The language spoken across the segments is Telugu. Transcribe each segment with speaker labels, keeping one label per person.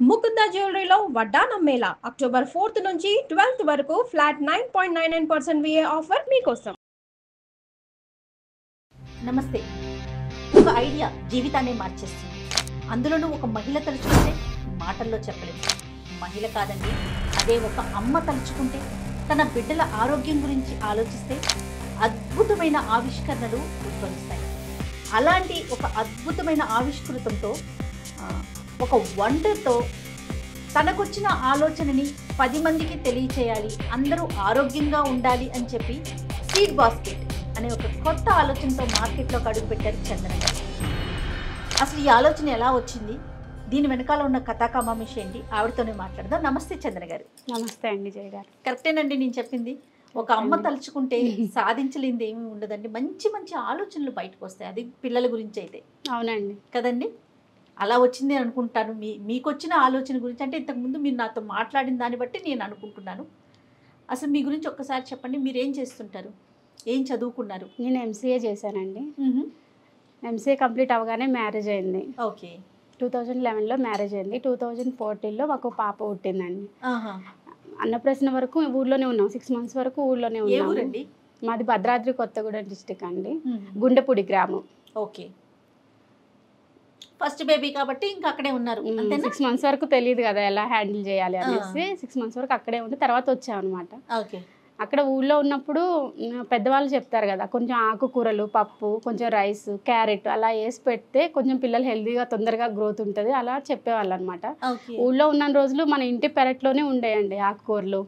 Speaker 1: ముకుంద జ్యువెలరీలో వడ్డానం మేళా అక్టోబర్ 4th నుంచి 12th వరకు ఫ్లాట్ 9.99% VA ఆఫర్ మీకోసం.
Speaker 2: నమస్తే. ఒక ఐడియా జీవితాన్ని మార్చేస్తుంది. అందులోనూ ఒక మహిళ తలుచుకుంటే మాటల్లో చెప్పలేదు. మహిళ కాదండి, అదే ఒక అమ్మ తలుచుకుంటే తన బిడ్డల ఆరోగ్యం గురించి ఆలోచిస్తే అద్భుతమైన ఆవిష్కరణలు ఉద్భవిస్తాయి. అలాంటి ఒక అద్భుతమైన ఆవిష్కృతంతో ఒక వండర్తో తనకొచ్చిన ఆలోచనని 10 మందికి తెలియచేయాలి, అందరూ ఆరోగ్యంగా ఉండాలి అని చెప్పి సీడ్ బాస్కెట్ అనే ఒక కొత్త ఆలోచనతో మార్కెట్లోకి అడుగుపెట్టారు చందన గారు. అసలు ఈ ఆలోచన ఎలా వచ్చింది, దీని వెనకాల ఉన్న కథాకమామిషి ఏంటి, ఆవిడతోనే మాట్లాడదాం. నమస్తే చందన గారు.
Speaker 3: నమస్తే అండి జయ గారు.
Speaker 2: కరెక్టేనండి నేను చెప్పింది. ఒక అమ్మ తలుచుకుంటే సాధించలేనిది ఏమీ ఉండదండి. మంచి మంచి ఆలోచనలు బయటకు వస్తాయి, అది పిల్లల గురించి అయితే.
Speaker 3: అవునండి
Speaker 2: కదండి, అలా వచ్చింది అనుకుంటాను. మీకు వచ్చిన ఆలోచన గురించి అంటే ఇంతకుముందు మీరు నాతో మాట్లాడిన దాన్ని బట్టి నేను అనుకుంటున్నాను. అసలు మీ గురించి ఒక్కసారి చెప్పండి. మీరు ఏం చేస్తుంటారు, ఏం చదువుకున్నారు?
Speaker 3: నేను ఎంసీఏ చేశానండి. ఎంసీఏ కంప్లీట్ అవ్వగానే మ్యారేజ్ అయింది.
Speaker 2: ఓకే.
Speaker 3: 2011లో మ్యారేజ్ అయింది. 2014లో మాకు పాప పుట్టిందండి. అన్నప్రసన్న వరకు ఊళ్ళోనే ఉన్నాం. 6 months వరకు ఊళ్ళోనే ఉన్నాం. మాది భద్రాద్రి కొత్తగూడెం డిస్టిక్ అండి, గుండెపూడి గ్రామం.
Speaker 2: ఓకే. ఫస్ట్ బేబీ కాబట్టి ఇంకా అక్కడే ఉన్నారు.
Speaker 3: 6 months వరకు తెలియదు కదా ఎలా హ్యాండిల్ చేయాలి అనేసి 6 months వరకు అక్కడే ఉండి తర్వాత వచ్చామన్నమాట.
Speaker 2: ఓకే.
Speaker 3: అక్కడ ఊళ్ళో ఉన్నప్పుడు పెద్దవాళ్ళు చెప్తారు కదా, కొంచెం ఆకుకూరలు, పప్పు, కొంచెం రైస్, క్యారెట్ అలా వేసి పెడితే కొంచెం పిల్లలు హెల్తీగా తొందరగా గ్రోత్ ఉంటుంది అలా చెప్పేవాళ్ళు అనమాట. ఊళ్ళో ఉన్న రోజులు మన ఇంటి పెరట్లోనే ఉండేయండి ఆకుకూరలు.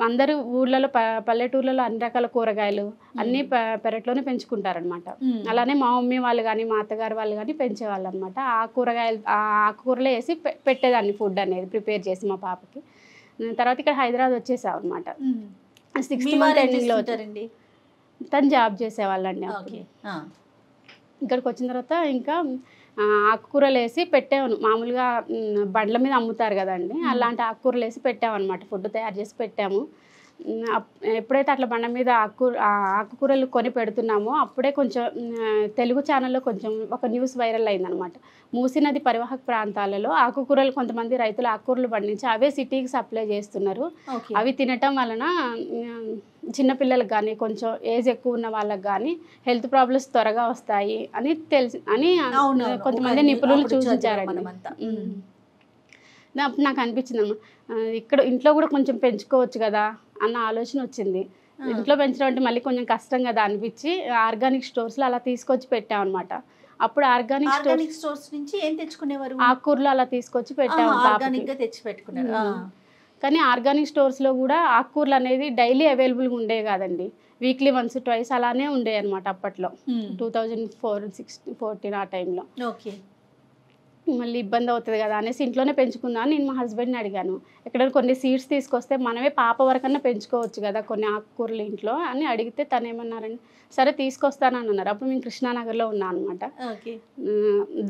Speaker 3: అందరూ ఊళ్ళలో పల్లెటూర్లలో అన్ని రకాల కూరగాయలు అన్నీ పెరట్లోనే పెంచుకుంటారనమాట. అలానే మా మమ్మీ వాళ్ళు కానీ మా అత్తగారు వాళ్ళు కానీ పెంచేవాళ్ళు అనమాట. ఆకుకూరలు వేసి పెట్టేదాన్ని ఫుడ్ అనేది ప్రిపేర్ చేసి మా పాపకి. తర్వాత ఇక్కడ హైదరాబాద్ వచ్చేసాం అనమాట. 6th month ఎండింగ్లో వచ్చారండి. తను జాబ్ చేసేవాళ్ళండి. ఇక్కడికి వచ్చిన తర్వాత ఇంకా ఆకుకూరలు వేసి పెట్టాను. మామూలుగా బండ్ల మీద అమ్ముతారు కదండి, అలాంటి ఆకుకూరలు వేసి పెట్టామన్నమాట. ఫుడ్ తయారు చేసి పెట్టాము. ఎప్పుడైతే అట్లా బండ మీద ఆకుకూరలు కొని పెడుతున్నామో అప్పుడే కొంచెం తెలుగు ఛానల్లో కొంచెం ఒక న్యూస్ వైరల్ అయిందనమాట. మూసీ నది పరివాహక ప్రాంతాలలో ఆకుకూరలు కొంతమంది రైతులు ఆకుకూరలు పండించి అవే సిటీకి సప్లై చేస్తున్నారు. అవి తినటం వలన చిన్నపిల్లలకు కానీ కొంచెం ఏజ్ ఎక్కువ ఉన్న వాళ్ళకి కానీ హెల్త్ ప్రాబ్లమ్స్ త్వరగా వస్తాయి అని కొంతమంది నిపుణులు సూచించారండి. అప్పుడు నాకు అనిపించింది అమ్మా, ఇక్కడ ఇంట్లో కూడా కొంచెం పెంచుకోవచ్చు కదా అన్న ఆలోచన వచ్చింది. ఇంట్లో పెంచడం అంటే మళ్ళీ కొంచెం కష్టం కదా అనిపించి ఆర్గానిక్ స్టోర్స్లో అలా తీసుకొచ్చి పెట్టామన్నమాట. అప్పుడు ఆర్గానిక్
Speaker 2: స్టోర్స్ నుంచి ఏం తెచ్చుకునేవారు?
Speaker 3: ఆకుకూరలు అలా తీసుకొచ్చి పెట్టాము. కానీ ఆర్గానిక్ స్టోర్స్లో కూడా ఆకుకూరలు అనేది డైలీ అవైలబుల్గా ఉండేవి కాదండి, వీక్లీ వన్స్ ట్వైస్ అలానే ఉండేవి అనమాట అప్పట్లో. 2014 ఆ టైంలో.
Speaker 2: ఓకే.
Speaker 3: మళ్ళీ ఇబ్బంది అవుతుంది కదా అనేసి ఇంట్లోనే పెంచుకుందాం నేను మా హస్బెండ్ని అడిగాను. ఎక్కడ కొన్ని సీడ్స్ తీసుకొస్తే మనమే పాప వరకన్నా పెంచుకోవచ్చు కదా కొన్ని ఆకుకూరలు ఇంట్లో అని అడిగితే తను ఏమన్నారండి, సరే తీసుకొస్తానని అన్నారు. అప్పుడు మేము కృష్ణానగర్లో ఉన్నాం అనమాట.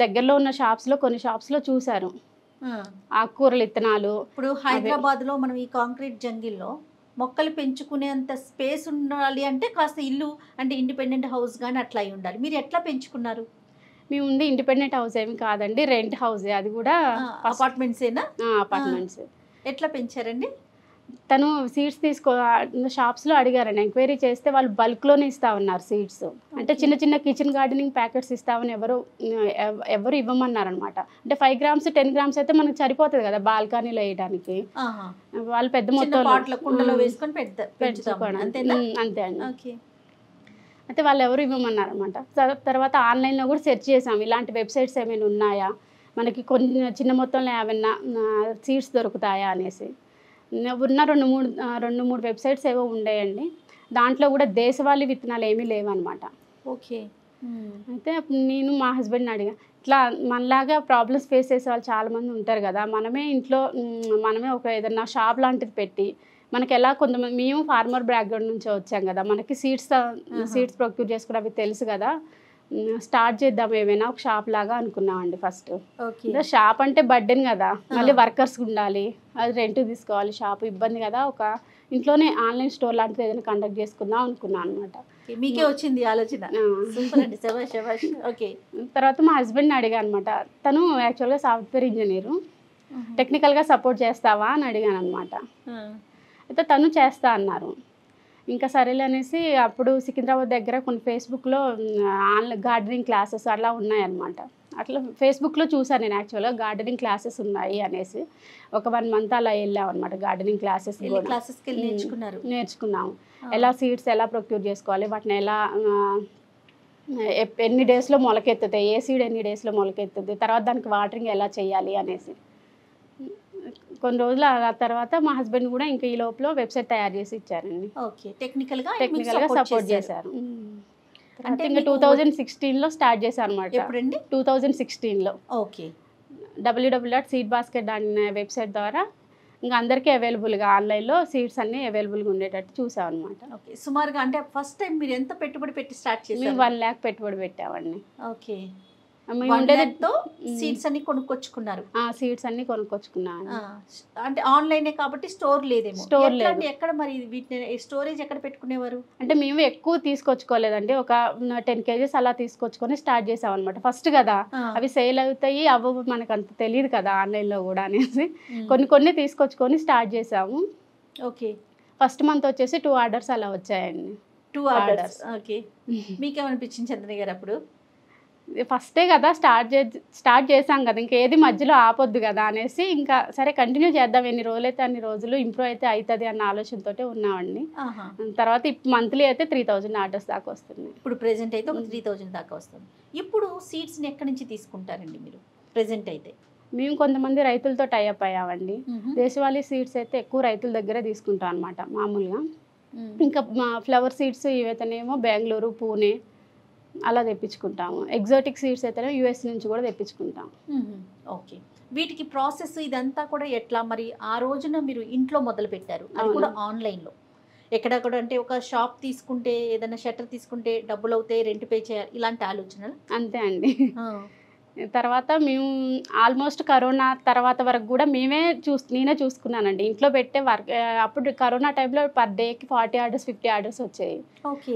Speaker 3: దగ్గరలో ఉన్న కొన్ని షాప్స్లో చూశారు ఆకుకూరలు ఇత్తనాలు.
Speaker 2: ఇప్పుడు హైదరాబాద్లో మనం ఈ కాంక్రీట్ జంగిల్లో మొక్కలు పెంచుకునేంత స్పేస్ ఉండాలి అంటే కాస్త ఇల్లు అంటే ఇండిపెండెంట్ హౌస్ కానీ అట్లా అయి ఉండాలి. మీరు ఎట్లా పెంచుకున్నారు?
Speaker 3: మేము ఉంది ఇండిపెండెంట్ హౌస్ ఏమి కాదండి, రెంట్ హౌసే. అది కూడా
Speaker 2: అపార్ట్మెంట్సేనా?
Speaker 3: అపార్ట్మెంట్స్.
Speaker 2: ఎట్లా పెంచారండి?
Speaker 3: తను సీడ్స్ షాప్స్లో అడిగారండి, ఎంక్వైరీ చేస్తే వాళ్ళు బల్క్లోనే ఇస్తా ఉన్నారు సీడ్స్. అంటే చిన్న చిన్న కిచెన్ గార్డెనింగ్ ప్యాకెట్స్ ఇస్తామని ఎవరు ఇవ్వమన్నారనమాట. అంటే 5 grams 10 grams అయితే మనకు సరిపోతుంది కదా బాల్కనీలో వేయడానికి. వాళ్ళు పెద్ద మొత్తంలో
Speaker 2: వేసుకొని పెంచుకోండి
Speaker 3: అంతే అండి. అయితే వాళ్ళు ఎవరు ఇవ్వమన్నారనమాట. తర్వాత ఆన్లైన్లో కూడా సెర్చ్ చేసాం ఇలాంటి వెబ్సైట్స్ ఏమైనా ఉన్నాయా, మనకి కొన్ని చిన్న మొత్తంలో ఏమైనా సీడ్స్ దొరుకుతాయా అనేసి. ఉన్న 2-3 వెబ్సైట్స్ ఏవో ఉండేయండి. దాంట్లో కూడా దేశవాళీ విత్తనాలు ఏమీ లేవన్నమాట.
Speaker 2: ఓకే.
Speaker 3: అయితే నేను మా హస్బెండ్ని అడిగా, ఇట్లా మనలాగా ప్రాబ్లమ్స్ ఫేస్ చేసే వాళ్ళు చాలామంది ఉంటారు కదా, మనమే ఇంట్లో ఒక ఏదన్నా షాప్ లాంటిది పెట్టి మనకి ఎలా కొంతమంది, మేము ఫార్మర్ బ్యాక్గ్రౌండ్ నుంచి వచ్చాం కదా, మనకి సీడ్స్ ప్రొక్యూర్ చేసుకుని అవి తెలుసు కదా, స్టార్ట్ చేద్దాం ఏమైనా ఒక షాప్ లాగా అనుకున్నామండి ఫస్ట్. షాప్ అంటే బర్డెన్ కదా, మళ్ళీ వర్కర్స్ ఉండాలి, అది రెంట్ తీసుకోవాలి, షాప్ ఇబ్బంది కదా, ఒక ఇంట్లోనే ఆన్లైన్ స్టోర్ లాంటిది ఏదైనా కండక్ట్ చేసుకుందాం అనుకున్నాను అనమాట.
Speaker 2: మీకే వచ్చింది ఆలోచన.
Speaker 3: ఓకే. తర్వాత మా హస్బెండ్ని అడిగా అనమాట. తను యాక్చువల్గా సాఫ్ట్వేర్ ఇంజనీరు. టెక్నికల్గా సపోర్ట్ చేస్తావా అని అడిగాను అనమాట. అయితే తను చేస్తా అన్నారు. ఇంకా సరేలే అనేసి అప్పుడు సికింద్రాబాద్ దగ్గర కొన్ని ఫేస్బుక్లో ఆన్లైన్ గార్డెనింగ్ క్లాసెస్ అలా ఉన్నాయన్నమాట. అట్లా ఫేస్బుక్లో చూసాను నేను యాక్చువల్గా గార్డెనింగ్ క్లాసెస్ ఉన్నాయి అనేసి. ఒక 1 month అలా వెళ్ళాం అనమాట గార్డెనింగ్ క్లాసెస్కి నేర్చుకున్నాము. ఎలా సీడ్స్ ఎలా ప్రొక్యూర్ చేసుకోవాలి, వాటిని ఎలా ఎన్ని డేస్లో మొలకెత్తుతాయి, ఏ సీడ్ ఎన్ని డేస్లో మొలకెత్తుతుంది, తర్వాత దానికి వాటరింగ్ ఎలా చేయాలి అనేసి. కొన్ని రోజులు ఆ తర్వాత మా హస్బెండ్ కూడా ఇంకా ఈ లోపల వెబ్సైట్ తయారు చేసి ఇచ్చారండి.
Speaker 2: టెక్నికల్గా
Speaker 3: సపోర్ట్ చేశారు. అంటే ఇంకా 2016లో స్టార్ట్ చేశాను అనమాట.
Speaker 2: ఎప్పుడండి?
Speaker 3: 2016లో.
Speaker 2: ఓకే.
Speaker 3: www.seedbasket అనే వెబ్సైట్ ద్వారా ఇంకా అందరికీ అవైలబుల్గా ఆన్లైన్లో సీడ్స్ అన్నీ అవైలబుల్గా ఉండేటట్టు చూసాం అనమాట.
Speaker 2: ఓకే. సుమారుగా అంటే ఫస్ట్ టైం మీరు ఎంత పెట్టుబడి పెట్టి స్టార్ట్ చేశారు?
Speaker 3: మేము 1 lakh పెట్టుబడి పెట్టామండి.
Speaker 2: ఓకే.
Speaker 3: ఉండేదితో
Speaker 2: సీడ్స్ అన్ని కొనుక్కొచ్చుకున్నారు?
Speaker 3: సీడ్స్ అన్ని కొనుక్కొచ్చుకున్నాను.
Speaker 2: అంటే ఆన్లైనే కాబట్టి స్టోర్ లేదేమో?
Speaker 3: స్టోర్ లేదు.
Speaker 2: ఎక్కడ మరి వీటిని స్టోరేజ్ ఎక్కడ పెట్టుకునేవారు?
Speaker 3: అంటే మేము ఎక్కువ తీసుకొచ్చుకోలేదండి, ఒక 10 kgs అలా తీసుకొచ్చుకొని స్టార్ట్ చేసాం అనమాట. ఫస్ట్ కదా అవి సేల్ అవుతాయి అవ్వవు మనకు అంత తెలియదు కదా ఆన్లైన్లో కూడా అనేసి కొన్ని తీసుకొచ్చుకొని స్టార్ట్ చేసాము.
Speaker 2: ఓకే.
Speaker 3: ఫస్ట్ మంత్ వచ్చేసి 2 orders అలా వచ్చాయండి.
Speaker 2: 2 orders. ఓకే. మీకేమనిపించింది చంద్రని గారు అప్పుడు?
Speaker 3: ఫస్టే కదా స్టార్ట్ చేసాం కదా, ఇంకా ఏది మధ్యలో ఆపొద్దు కదా అనేసి ఇంకా సరే కంటిన్యూ చేద్దాం, ఎన్ని రోజులు అయితే అన్ని రోజులు ఇంప్రూవ్ అయితే అవుతుంది అన్న ఆలోచనతో ఉన్నామండి. తర్వాత మంత్లీ అయితే 3000 orders దాకా వస్తుంది.
Speaker 2: ఇప్పుడు ప్రెజెంట్ అయితే ఒక 3000 దాకా వస్తుంది. ఇప్పుడు సీడ్స్ని ఎక్కడి నుంచి తీసుకుంటారండి మీరు ప్రెజెంట్ అయితే?
Speaker 3: మేము కొంతమంది రైతులతో టైఅప్ అయ్యామండి. దేశవాళీ సీడ్స్ అయితే ఎక్కువ రైతుల దగ్గరే తీసుకుంటాం అనమాట మామూలుగా. ఇంకా మా ఫ్లవర్ సీడ్స్ ఇవైతేనేమో బెంగళూరు, పూణే అలా తెప్పించుకుంటాము. ఎగ్జాటిక్ సీడ్స్ అయితేనే US నుంచి కూడా తెప్పించుకుంటాం.
Speaker 2: ఓకే. వీటికి ప్రాసెస్ ఇదంతా కూడా ఎట్లా మరి? ఆ రోజున మీరు ఇంట్లో మొదలు పెట్టారు, అది కూడా ఆన్లైన్లో. ఎక్కడ కూడా అంటే ఒక షాప్ తీసుకుంటే ఏదైనా షట్టర్ తీసుకుంటే డబ్బులు అవుతాయి, రెంట్ పే చేయాలి, ఇలాంటి ఆలోచనలు?
Speaker 3: అంతే అండి. తర్వాత మేము ఆల్మోస్ట్ కరోనా తర్వాత వరకు కూడా నేనే చూసుకున్నానండి ఇంట్లో పెట్టే వర్క్. అప్పుడు కరోనా టైంలో పర్ డేకి 40 orders 50 orders వచ్చాయి.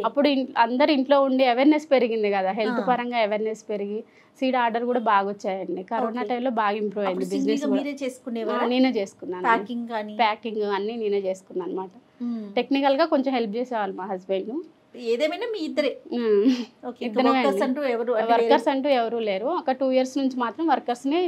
Speaker 3: అప్పుడు అందరు ఇంట్లో ఉండి అవేర్నెస్ పెరిగింది కదా, హెల్త్ పరంగా అవేర్నెస్ పెరిగి సీడ్ ఆర్డర్ కూడా బాగా వచ్చాయండి. కరోనా టైంలో బాగా ఇంప్రూవ్ అయింది బిజినెస్. నేనే చేసుకున్నాను. ప్యాకింగ్ అన్ని నేనే చేసుకున్నాను అనమాట. టెక్నికల్గా కొంచెం హెల్ప్ చేసేవాళ్ళు మా హస్బెండ్.
Speaker 2: ఏదేమైనా మీ ఇద్దరే?
Speaker 3: వర్కర్స్ అంటూ ఎవరు లేరు. ఒక 2 years నుంచి మాత్రం వర్కర్స్ని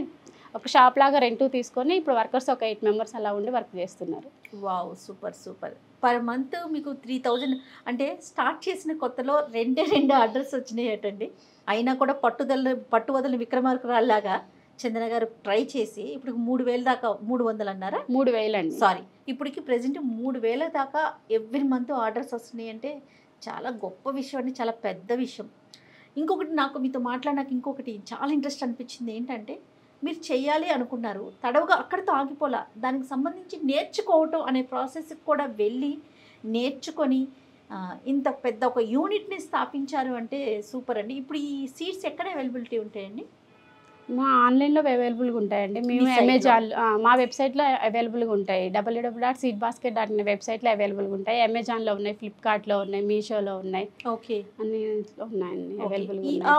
Speaker 3: ఒక షాప్ లాగా రెంట్ తీసుకొని ఇప్పుడు వర్కర్స్ ఒక 8 members అలా ఉండి వర్క్ చేస్తున్నారు.
Speaker 2: Wow, super super. Per month మీకు 3000 అంటే స్టార్ట్ చేసిన కొత్తలో 2 orders వచ్చినాయటండి. అయినా కూడా పట్టు వదలని విక్రమార్కురాల్లాగా చందన గారు ట్రై చేసి ఇప్పుడు 3000 దాకా, 300 అన్నారా?
Speaker 3: 3000 అండి.
Speaker 2: సారీ, ఇప్పటికి ప్రెజెంట్ 3000 దాకా ఎవ్రీ మంత్ ఆర్డర్స్ వస్తున్నాయి అంటే చాలా గొప్ప విషయం అండి, చాలా పెద్ద విషయం. ఇంకొకటి నాకు మీతో మాట్లాడినాక ఇంకొకటి చాలా ఇంట్రెస్ట్ అనిపించింది ఏంటంటే, మీరు చేయాలి అనుకున్నారు, తడవుగా అక్కడితో ఆగిపోలా, దానికి సంబంధించి నేర్చుకోవటం అనే ప్రాసెస్కి కూడా వెళ్ళి నేర్చుకొని ఇంత పెద్ద ఒక యూనిట్ని స్థాపించారు అంటే సూపర్ అండి. ఇప్పుడు ఈ సీడ్స్ ఎక్కడ అవైలబిలిటీ ఉంటాయండి?
Speaker 3: మా ఆన్లైన్లో అవైలబుల్గా ఉంటాయండి. మేము అమెజాన్ మా వెబ్సైట్లో అవైలబుల్గా ఉంటాయి. www.seedbasket అనే వెబ్సైట్లో అవైలబుల్గా ఉంటాయి. అమెజాన్లో ఉన్నాయి, ఫ్లిప్కార్ట్లో ఉన్నాయి, మీషోలో ఉన్నాయి.
Speaker 2: ఓకే,
Speaker 3: అన్ని ఉన్నాయండి అవైలబుల్గా.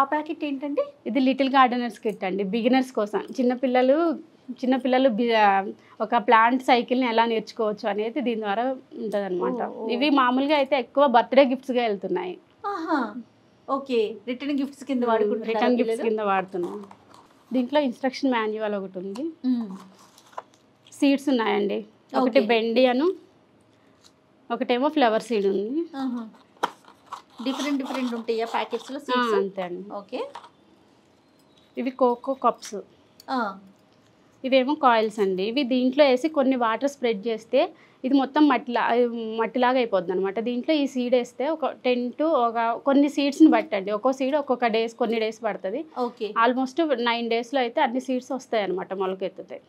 Speaker 2: ఆ ప్యాకెట్ ఏంటండి?
Speaker 3: ఇది లిటిల్ గార్డెనర్స్ కిట్ అండి, బిగినర్స్ కోసం. చిన్నపిల్లలు ఒక ప్లాంట్ సైకిల్ని ఎలా నేర్చుకోవచ్చు అనేది దీని ద్వారా ఉంటుంది అనమాట. ఇవి మామూలుగా అయితే ఎక్కువ బర్త్డే గిఫ్ట్స్గా వెళ్తున్నాయి.
Speaker 2: ఓకే, రిటర్న్ గిఫ్ట్స్ కింద
Speaker 3: వాడుతున్నాం. దీంట్లో ఇన్స్ట్రక్షన్ మాన్యువల్ ఒకటి ఉంది. సీడ్స్ ఉన్నాయండి, ఒకటి బెండి అను, ఒకటేమో ఫ్లవర్ సీడ్ ఉంది.
Speaker 2: డిఫరెంట్ ఉంటాయా ప్యాకెట్స్లో సీడ్స్?
Speaker 3: అంతే అండి.
Speaker 2: ఓకే,
Speaker 3: ఇవి కోకో కప్స్, ఇవేమో కాయిల్స్ అండి. ఇవి దీంట్లో వేసి కొన్ని వాటర్ స్ప్రెడ్ చేస్తే ఇది మొత్తం మట్టిలాగా అయిపోద్ది అనమాట. దీంట్లో ఈ సీడ్ వేస్తే ఒక 10 to కొన్ని సీడ్స్ని బట్టండి, ఒక్కో సీడ్ ఒక్కొక్క కొన్ని డేస్ పడుతుంది. ఆల్మోస్ట్ 9 daysలో అయితే అన్ని సీడ్స్ వస్తాయి అనమాట, మొలకెత్తుతాయి.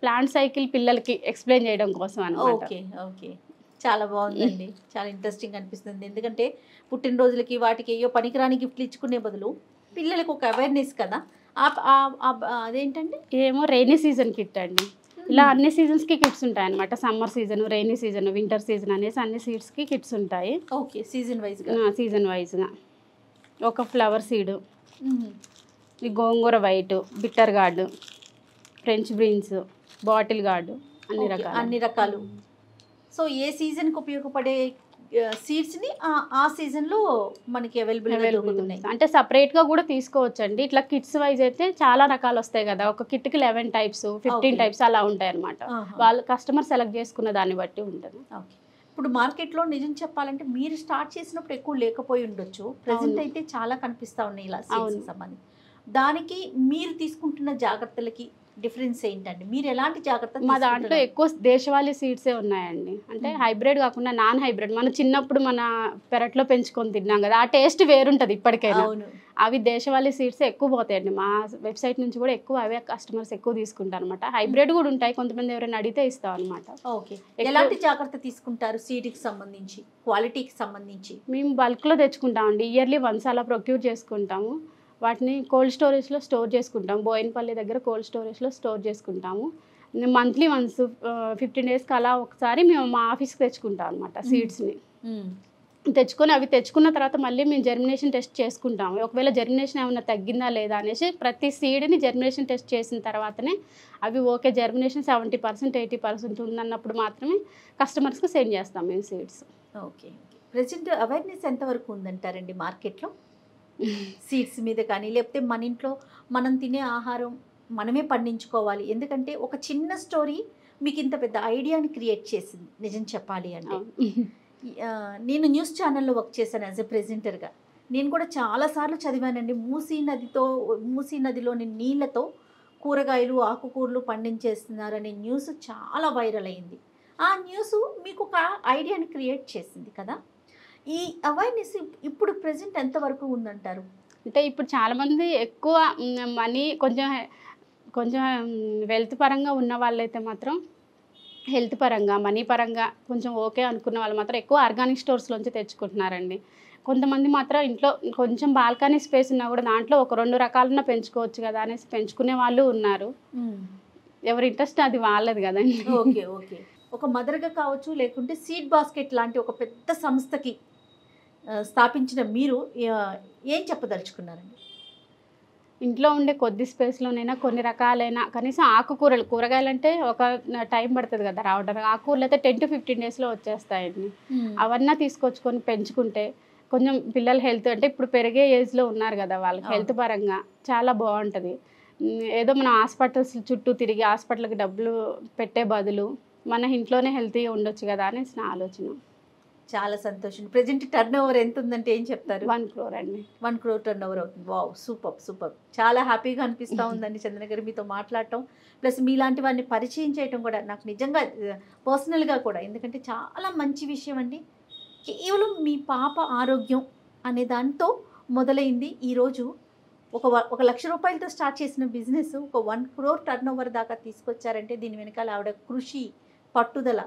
Speaker 3: ప్లాంట్ సైకిల్ పిల్లలకి ఎక్స్ప్లెయిన్ చేయడం కోసం అనమాట.
Speaker 2: ఓకే, చాలా బాగుందండి, చాలా ఇంట్రెస్టింగ్ అనిపిస్తుంది. ఎందుకంటే పుట్టినరోజులకి వాటికి అయ్యో పనికిరాని గిఫ్ట్లు ఇచ్చుకునే బదులు పిల్లలకు ఒక అవేర్నెస్ కదా. అదేంటండి?
Speaker 3: ఏమో రైనీ సీజన్ కిట్ అండి. ఇలా అన్ని సీజన్స్కి కిట్స్ ఉంటాయి అనమాట. Summer season, rainy season, winter season అనేసి అన్ని సీడ్స్కి కిట్స్ ఉంటాయి.
Speaker 2: ఓకే, సీజన్ వైజ్గా.
Speaker 3: ఒక ఫ్లవర్ సీడు, ఈ గోంగూర white, bitter gourd, French beans, bottle gourd,
Speaker 2: అన్ని రకాలు. సో ఏ సీజన్కి ఉపయోగపడే సీడ్స్ని ఆ సీజన్లో మనకి అవైలబుల్గా దొరుకుతున్నాయి.
Speaker 3: అంటే సపరేట్గా కూడా తీసుకోవచ్చండి. ఇట్లా కిట్స్ వైజ్ అయితే చాలా రకాలు వస్తాయి కదా, ఒక కిట్కి 11 టైప్స్ 15 టైప్స్ అలా ఉంటాయి అనమాట. వాళ్ళు కస్టమర్ సెలెక్ట్ చేసుకున్న దాన్ని బట్టి ఉంటుంది.
Speaker 2: ఓకే. ఇప్పుడు మార్కెట్లో నిజం చెప్పాలంటే మీరు స్టార్ట్ చేసినప్పుడు ఎక్కువ లేకపోయి ఉండొచ్చు, ప్రెసెంట్ అయితే చాలా కనిపిస్తూ ఉన్నాయి ఇలా సీడ్స్కి సంబంధించి. దానికి మీరు తీసుకుంటున్న జాగ్రత్తలకి డిఫరెన్స్ ఏంటండి? మీరు ఎలాంటి జాగ్రత్తలు?
Speaker 3: మా దాంట్లో ఎక్కువ దేశవాళీ సీడ్సే ఉన్నాయండి. అంటే హైబ్రిడ్ కాకుండా నాన్ హైబ్రిడ్. మనం చిన్నప్పుడు మన పెరట్లో పెంచుకొని తిన్నాం కదా, ఆ టేస్ట్ వేరుంటుంది ఇప్పటికైనా. అవి దేశవాళీ సీడ్స్ ఎక్కువ పోతాయండి. మా వెబ్సైట్ నుంచి కూడా ఎక్కువ అవే కస్టమర్స్ ఎక్కువ తీసుకుంటారు అనమాట. హైబ్రిడ్ కూడా ఉంటాయి, కొంతమంది ఎవరైనా అడిగితే ఇస్తాం అనమాట.
Speaker 2: ఓకే. ఎలాంటి జాగ్రత్త తీసుకుంటారు సీడ్కి సంబంధించి, క్వాలిటీకి సంబంధించి?
Speaker 3: మేము బల్క్లో తెచ్చుకుంటామండి. ఇయర్లీ వన్స్ అలా ప్రొక్యూర్ చేసుకుంటాము. వాటిని కోల్డ్ స్టోరేజ్లో స్టోర్ చేసుకుంటాము. బోయినపల్లి దగ్గర కోల్డ్ స్టోరేజ్లో స్టోర్ చేసుకుంటాము. మంత్లీ వన్స్ 15 డేస్కి అలా ఒకసారి మేము మా ఆఫీస్కి తెచ్చుకుంటాం అనమాట సీడ్స్ని. తెచ్చుకొని అవి తెచ్చుకున్న తర్వాత మళ్ళీ మేము జర్మినేషన్ టెస్ట్ చేసుకుంటాము. ఒకవేళ జర్మినేషన్ ఏమైనా తగ్గిందా లేదా అనేసి ప్రతి సీడ్ని జర్మినేషన్ టెస్ట్ చేసిన తర్వాతనే అవి ఓకే జర్మినేషన్ 70% 80% ఉందన్నప్పుడు మాత్రమే కస్టమర్స్కి సెండ్ చేస్తాం మేము సీడ్స్.
Speaker 2: ఓకే. ప్రెజెంట్ అవేర్నెస్ ఎంతవరకు ఉందంటారండి మార్కెట్లో సీడ్స్ మీద కానీ, లేకపోతే మన ఇంట్లో మనం తినే ఆహారం మనమే పండించుకోవాలి? ఎందుకంటే ఒక చిన్న స్టోరీ మీకు ఇంత పెద్ద ఐడియాని క్రియేట్ చేసింది నిజం చెప్పాలి అంటే. నేను న్యూస్ ఛానల్లో వర్క్ చేశాను యాజ్ ఎ ప్రెజెంటర్గా. నేను కూడా చాలాసార్లు చదివానండి, మూసీ నదిలోని నీళ్ళతో కూరగాయలు ఆకుకూరలు పండించేస్తున్నారనే న్యూస్ చాలా వైరల్ అయింది. ఆ న్యూస్ మీకు ఒక ఐడియాని క్రియేట్ చేసింది కదా. ఈ అవేర్నెస్ ఇప్పుడు ప్రెజెంట్ ఎంతవరకు ఉందంటారు?
Speaker 3: అంటే ఇప్పుడు చాలామంది ఎక్కువ మనీ కొంచెం వెల్త్ పరంగా ఉన్న వాళ్ళైతే మాత్రం, హెల్త్ పరంగా మనీ పరంగా కొంచెం ఓకే అనుకున్న వాళ్ళు మాత్రం ఎక్కువ ఆర్గానిక్ స్టోర్స్లోంచి తెచ్చుకుంటున్నారండి. కొంతమంది మాత్రం ఇంట్లో కొంచెం బాల్కనీ స్పేస్ ఉన్నా కూడా దాంట్లో ఒక 2 రకాలున్న పెంచుకోవచ్చు కదా అనేసి పెంచుకునే వాళ్ళు ఉన్నారు. ఎవరి ఇంట్రెస్ట్ అది వాళ్ళది కదండి.
Speaker 2: ఓకే. ఓకే. ఒక మదర్గా కావచ్చు, లేకుంటే సీడ్ బాస్కెట్ లాంటి ఒక పెద్ద సంస్థకి స్థాపించిన మీరు ఏం చెప్పదలుచుకున్నారండి?
Speaker 3: ఇంట్లో ఉండే కొద్ది స్పేస్లోనైనా కొన్ని రకాలైన కనీసం ఆకుకూరలు, కూరగాయలు అంటే ఒక టైం పడుతుంది కదా రావడానికి, ఆకుకూరలు అయితే 10 to 15 డేస్లో వచ్చేస్తాయండి. అవన్నీ తీసుకొచ్చుకొని పెంచుకుంటే కొంచెం పిల్లల హెల్త్, అంటే ఇప్పుడు పెరిగే ఏజ్లో ఉన్నారు కదా, వాళ్ళకి హెల్త్ పరంగా చాలా బాగుంటుంది. ఏదో మనం హాస్పిటల్స్ చుట్టూ తిరిగి హాస్పిటల్కి డబ్బులు పెట్టే బదులు మన ఇంట్లోనే హెల్తీగా ఉండొచ్చు కదా అనేసి నా ఆలోచన.
Speaker 2: చాలా సంతోషం. ప్రెజెంట్ టర్న్ ఓవర్ ఎంత ఉందంటే ఏం చెప్తారు?
Speaker 3: 1 crore అండి.
Speaker 2: 1 crore టర్న్ ఓవర్ అవుతుంది. Wow, super. చాలా హ్యాపీగా అనిపిస్తూ ఉందండి చందన గారు మీతో మాట్లాడటం, ప్లస్ మీలాంటి వారిని పరిచయం చేయటం కూడా నాకు నిజంగా పర్సనల్గా కూడా, ఎందుకంటే చాలా మంచి విషయం అండి. కేవలం మీ పాప ఆరోగ్యం అనే దాంతో మొదలైంది. ఈరోజు ఒక 1 లక్ష రూపాయలతో స్టార్ట్ చేసిన బిజినెస్ ఒక 1 crore టర్న్ ఓవర్ దాకా తీసుకొచ్చారంటే దీని వెనకాల ఆవిడ కృషి, పట్టుదల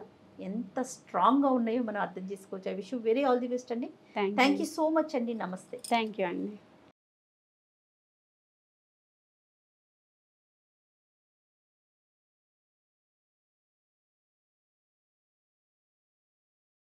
Speaker 2: ఎంత స్ట్రాంగ్గా ఉన్నాయో మనం అర్థం చేసుకోవచ్చు. I wish you very all the best అండి. థ్యాంక్ యూ సో మచ్ అండి. నమస్తే.
Speaker 3: థ్యాంక్ యూ అండి.